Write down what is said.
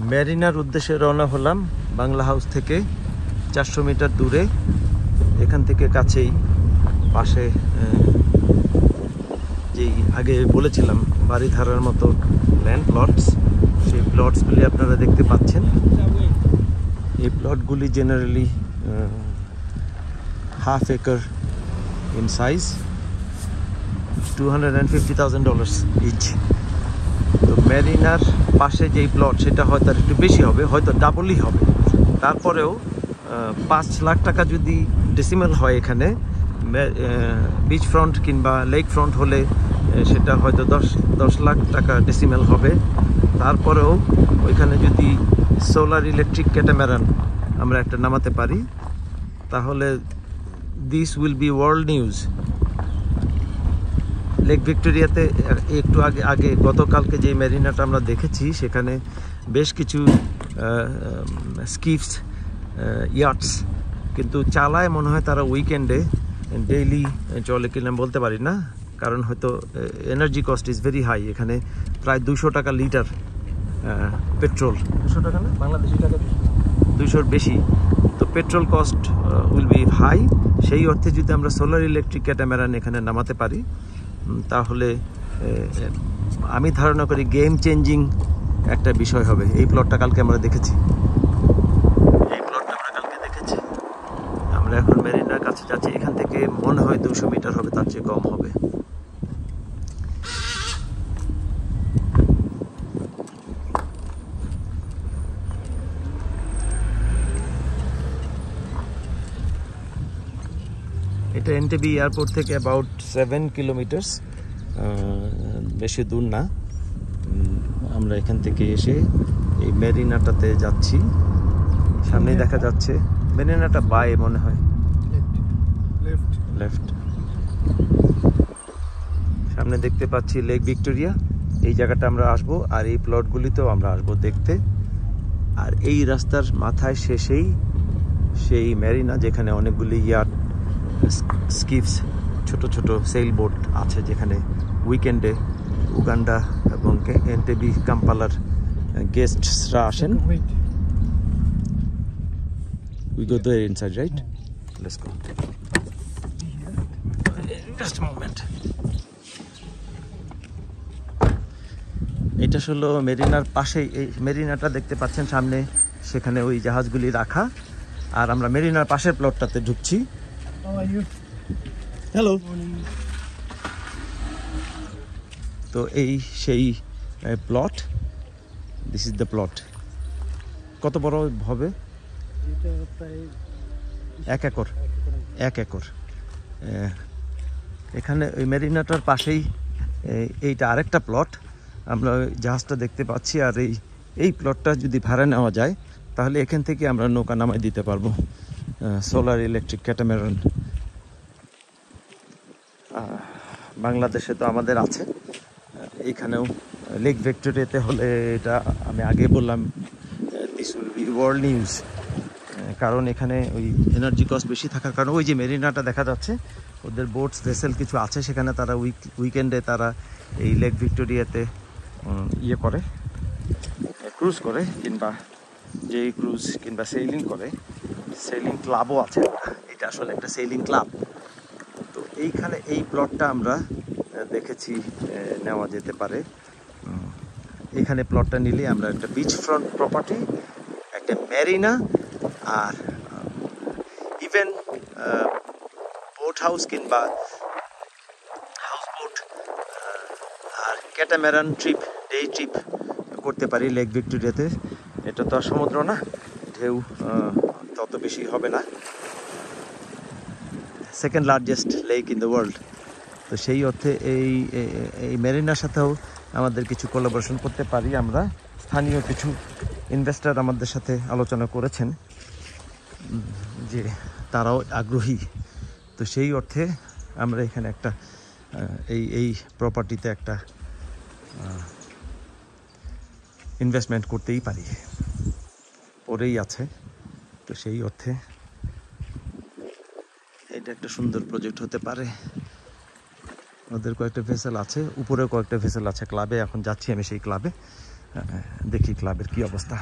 Mariner উদ্দেশ্যে রওনা হলাম বাংলা হাউস থেকে 400 মিটার দূরে। এখান থেকে কাছেই পাশে যেই আগে বলেছিলাম বাড়ি ধারার মতো ল্যান্ড প্লটস, সেই প্লটসগুলি আপনারা দেখতে পাচ্ছেন। এই প্লটগুলি generally half acre in size, $250,000 each. তো মেরিনার পাশে যেই প্লট সেটা হয়তো আর একটু বেশি হবে, হয়তো ডাবলই হবে। তারপরেও 5 লাখ টাকা যদি ডেসিমেল হয় এখানে, বিচ ফ্রন্ট কিংবা লেক ফ্রন্ট হলে সেটা হয়তো 10 লাখ টাকা ডেসিমেল হবে। তারপরেও ওইখানে যদি সোলার ইলেকট্রিক ক্যাটামারান আমরা একটা নামাতে পারি, তাহলে this will be world news. Lake ভিক্টোরিয়াতে একটু আগে গতকালকে যে মেরিনাটা আমরা দেখেছি, সেখানে বেশ কিছু স্কিপস, ইয়াটস কিন্তু চালায় মনে হয় তারা উইকেন্ডে, ডেইলি চলে কিনা বলতে পারি না, কারণ হয়তো energy cost is very high. এখানে প্রায় 200 টাকা লিটার পেট্রোল, 200 টাকা না বাংলাদেশি টাকা, 200-র বেশি। তো petrol cost will be high. সেই অর্থে যদি আমরা সোলার ইলেকট্রিক ক্যাটামারান এখানে নামাতে পারি, তাহলে আমি ধারণা করি গেম চেঞ্জিং একটা বিষয় হবে। এই প্লটটা কালকে আমরা দেখেছি, আমরা এখন মেরিনার কাছে যাচ্ছি। এখান থেকে মনে হয় 200 মিটার হবে, তার চেয়ে কম হবে। এটা এনটিবি এয়ারপোর্ট থেকে অ্যাবাউট 7 কিলোমিটার্স, বেশি দূর না। আমরা এখান থেকে এসে এই মেরিনাটাতে যাচ্ছি। সামনেই দেখা যাচ্ছে মেরিনাটা বাই মনে হয়, লেফট। সামনে দেখতে পাচ্ছি লেক ভিক্টোরিয়া। এই জায়গাটা আমরা আসবো, আর এই প্লটগুলিতেও আমরা আসবো দেখতে। আর এই রাস্তার মাথায় শেষেই সেই মেরিনা, যেখানে অনেকগুলি ইয়াট, স্কিপস, ছোট ছোট সেল বোট আছে, যেখানে উইকেন্ডে উগান্ডা এবং এনটিবি কাম্পালার গেস্টসরা আসেন। We go there inside, right? Let's go. Just a moment. এটা হলো মেরিনার পাশেই, এই মেরিনাটা দেখতে পাচ্ছেন সামনে, সেখানে ওই জাহাজগুলি রাখা। আর আমরা মেরিনার পাশের প্লটটাতে ঢুকছি। হ্যালো। তো এই সেই plot, this is the plot. কত বড় হবে? 1 একর। 1 একর। এখানে ওই মেরিনাটার পাশেই এইটা আরেকটা প্লট, আমরা জাহাজটা দেখতে পাচ্ছি। আর এই প্লটটা যদি ভাড়া নেওয়া যায়, তাহলে এখান থেকে আমরা নৌকা নামাই দিতে পারবো, সোলার ইলেকট্রিক ক্যাটামারান। বাংলাদেশে তো আমাদের আছে, এইখানেও লেক ভিক্টোরিয়াতে হলে, এটা আমি আগে বললাম, this will be world news. কারণ এখানে ওই এনার্জি কস্ট বেশি থাকার কারণে, ওই যে মেরিনাটা দেখা যাচ্ছে, ওদের বোটস ভেসেল কিছু আছে সেখানে, তারা উইকেন্ডে তারা এই লেক ভিক্টোরিয়াতে ইয়ে করে, ক্রুজ করে, কিংবা যেই ক্রুজ কিংবা সেলিং করে। সেলিং ক্লাবও আছে, এটা আসলে একটা সেলিং ক্লাব। তো এইখানে এই প্লটটা আমরা দেখেছি নেওয়া যেতে পারে। এখানে প্লটটা নিলে আমরা একটা বিচ ফ্রন্ট প্রপার্টি, একটা মেরিনা, আর ইভেন বোট হাউস কিংবা হাউস বোট আর ক্যাটামারান ট্রিপ, ডে ট্রিপ করতে পারি লেক ভিক্টোরিয়াতে। এটা তো আর সমুদ্র না, ঢেউ তত বেশি হবে না। Second largest lake in the world. তো সেই অর্থে এই মেরিনার সাথেও আমাদের কিছু কোলাবোরেশন করতে পারি আমরা। স্থানীয় কিছু ইনভেস্টর আমাদের সাথে আলোচনা করেছেন যে তারাও আগ্রহী। তো সেই অর্থে আমরা এখানে একটা এই প্রপার্টিতে একটা ইনভেস্টমেন্ট করতেই পারি, পরেই আছে। তো সেই অর্থে এটা একটা সুন্দর প্রজেক্ট হতে পারে। ওদের কয়েকটা ভেসেল আছে, উপরেও কয়েকটা ভেসেল আছে ক্লাবে। এখন যাচ্ছি আমি সেই ক্লাবে, দেখি ক্লাবের কি অবস্থা।